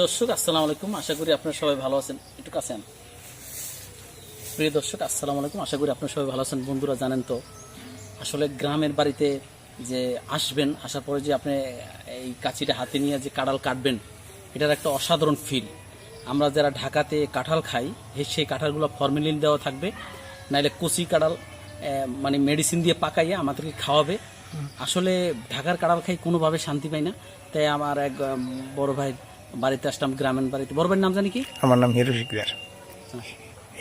দর্শক আসসালামু আলাইকুম, আশা করি আপনারা সবাই ভালো আছেন। একটু কাছে আন। প্রিয় দর্শক আসসালামু আলাইকুম, আশা করি আপনারা সবাই ভালো আছেন। বন্ধুরা জানেন তো আসলে গ্রামের বাড়িতে যে আসবেন, আসার পরে যে আপনি এই কাঁচিটা হাতে নিয়ে যে কাঁঠাল কাটবেন, এটার একটা অসাধারণ ফিল। আমরা যারা ঢাকাতে কাঁঠাল খাই, সেই কাঁঠালগুলো ফরমালিন দেওয়া থাকবে, নাইলে কচি কাঁঠাল মানে মেডিসিন দিয়ে পাকাইয়ে আমাদেরকে খাওয়াবে। আসলে ঢাকার কাঁঠাল খাই কোনোভাবে শান্তি পাই না। তাই আমার এক বড় ভাই বাড়িতে আসলাম, গ্রামের বাড়িতে। বড় ভাইয়ের নাম জানি কি? আমার নাম হিরু শিকদার।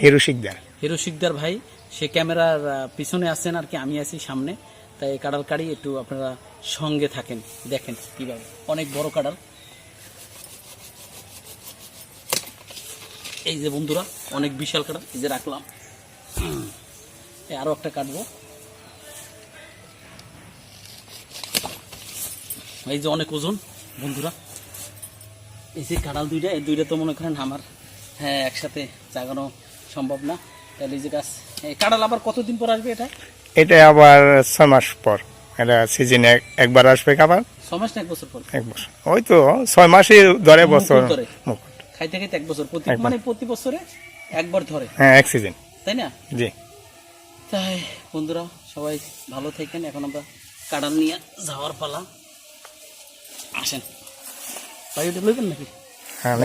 হিরু শিকদার। হিরু শিকদার ভাই, সে ক্যামেরার পিছনে আছেন আর কি, আমি আছি সামনে। তাই কাঁঠাল কাড়ি, একটু আপনারা সঙ্গে থাকেন, দেখেন কিভাবে। অনেক বড় কাঁঠাল, এই যে বন্ধুরা, অনেক বিশাল কাঁঠাল। এই যে রাখলাম, আরো একটা কাটবো। এই যে অনেক ওজন বন্ধুরা। এই যে কাঁঠাল দুইটা, এই দুইটা তো মনে করেন আমার একসাথে জাগানো সম্ভব না। তাহলে এই যে গাছ কাঁঠাল আবার কতদিন পর আসবে? এটা আবার 6 মাস পর, এটা সিজনে একবার আসবে। আবার 6 মাস না 1 বছর পর? 1 বছর, ওই তো 6 মাসই ধরে বছর খাইতে খাইতে 1 বছর মানে প্রতি বছরে একবার ধরে। হ্যাঁ, এক সিজন, তাই না? জি। তাই বন্ধুরা সবাই ভালো থাকেন। এখন আমরা কাঁঠাল নিয়ে যাওয়ার পালা। আসেন ভাই, ওটা লইবেন নাকি? হ্যাঁ,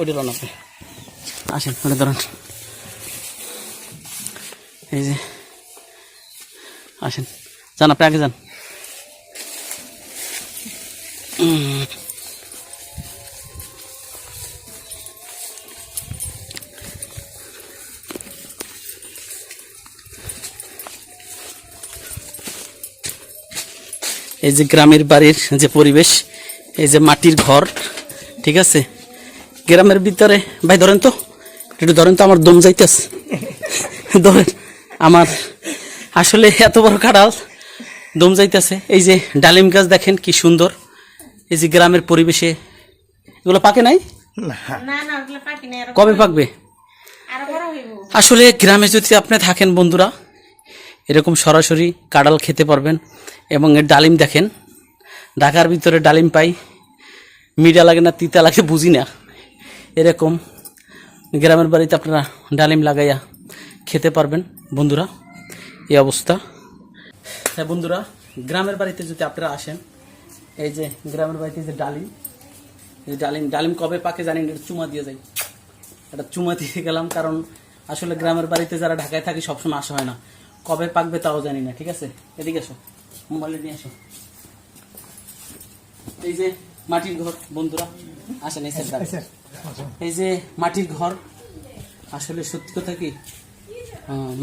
ওটা লন আপনি। আসেন, ওটা ধরেন। এই যে আসেন, যান আপনি আগে যান। এই যে গ্রামের বাড়ির যে পরিবেশ, এই যে মাটির ঘর, ঠিক আছে? গ্রামের ভিতরে ভাই ধরেন তো, একটু ধরেন তো, আমার দম যাইতেছে। ধরেন, আমার আসলে এত বড় কাঁঠাল, দম যাইতেছে। এই যে ডালিম গাছ দেখেন কি সুন্দর। এই যে গ্রামের পরিবেশে এগুলো পাকে নাই, কবে পাকবে? আসলে গ্রামে যদি আপনি থাকেন বন্ধুরা, এরকম সরাসরি কাঁঠাল খেতে পারবেন। এবং এর ডালিম দেখেন, ঢাকার ভিতরে ডালিম পাই, মিঠা লাগে না তিতা লাগে বুঝি না, এরকম গ্রামের বাড়িতে আপনারা ডালিম লাগাইয়া খেতে পারবেন বন্ধুরা। এই অবস্থা। হ্যাঁ বন্ধুরা, গ্রামের বাড়িতে যদি আপনারা আসেন, এই যে গ্রামের বাড়িতে যে ডালিম, এই ডালিম ডালিম কবে পাকে জানি না, চুমা দিয়ে যাই। এটা চুমা দিয়ে গেলাম, কারণ আসলে গ্রামের বাড়িতে যারা ঢাকায় থাকি সবসময় আসা হয় না, কবে পাকবে তাও জানি না। ঠিক আছে, এদিকে আসো, মোবাইলে নিয়ে আসো। এই যে মাটির ঘর বন্ধুরা, আসেন এই সাইডে। এই যে মাটির ঘর, আসলে সত্যি কথা কি,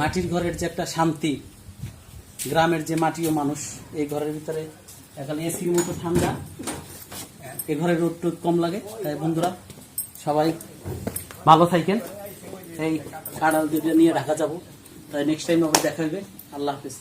মাটির ঘরের যে একটা শান্তি, গ্রামের যে মাটি ও মানুষ, এই ঘরের ভিতরে এখন এসির মতো ঠান্ডা, এই ঘরে রোদ টোদ কম লাগে। তাই বন্ধুরা সবাই ভালো থাকেন। এই কাঁঠাল দুটো নিয়ে ঢাকা যাবো, তাই নেক্সট টাইম আবার দেখা হবে। আল্লাহ হাফিজ।